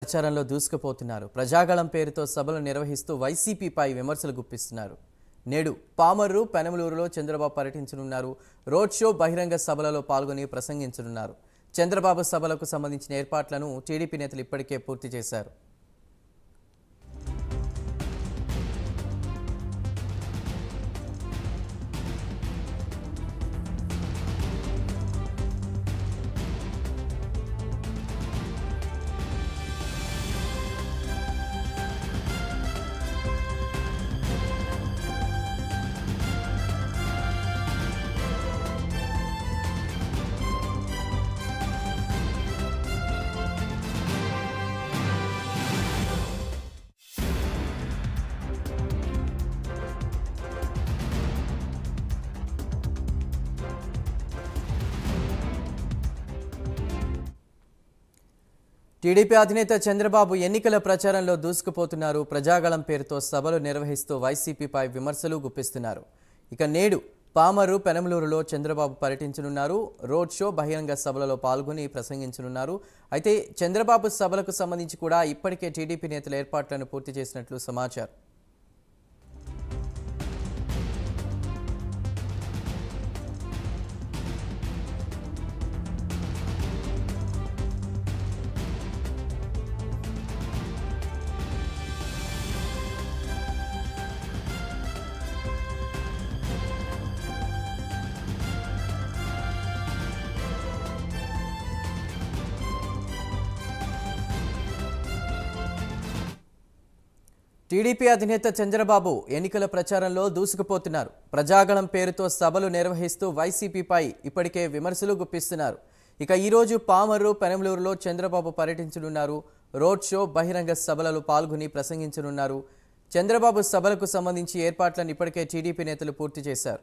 ప్రచారంలో దూసుకుపోతున్నారు. ప్రజాగళం పేరుతో సభలు నిర్వహిస్తూ వైసీపీపై విమర్శలు గుప్పిస్తున్నారు. నేడు పామర్రు, పెనమలూరులో చంద్రబాబు పర్యటించనున్నారు. రోడ్ షో, బహిరంగ సభలలో పాల్గొని ప్రసంగించనున్నారు. చంద్రబాబు సభలకు సంబంధించిన ఏర్పాట్లను టీడీపీ నేతలు ఇప్పటికే పూర్తి చేశారు. టీడీపీ అధినేత చంద్రబాబు ఎన్నికల ప్రచారంలో దూసుకుపోతున్నారు. ప్రజాగళం పేరుతో సభలు నిర్వహిస్తూ వైసీపీపై విమర్శలు గుప్పిస్తున్నారు. ఇక నేడు పామర్రు, పెనమలూరులో చంద్రబాబు పర్యటించనున్నారు. రోడ్ షో, బహిరంగ సభలలో పాల్గొని ప్రసంగించనున్నారు. అయితే చంద్రబాబు సభలకు సంబంధించి కూడా ఇప్పటికే టీడీపీ నేతల ఏర్పాట్లను పూర్తి చేసినట్లు సమాచారం. టీడీపీ అధినేత చంద్రబాబు ఎన్నికల ప్రచారంలో దూసుకుపోతున్నారు. ప్రజాగళం పేరుతో సభలు నిర్వహిస్తూ వైసీపీపై ఇప్పటికే విమర్శలు గుప్పిస్తున్నారు. ఇక ఈరోజు పామర్రు, పెనమలూరులో చంద్రబాబు పర్యటించనున్నారు. రోడ్ షో, బహిరంగ సభలలో పాల్గొని ప్రసంగించనున్నారు. చంద్రబాబు సభలకు సంబంధించి ఏర్పాట్లను ఇప్పటికే టీడీపీ నేతలు పూర్తి చేశారు.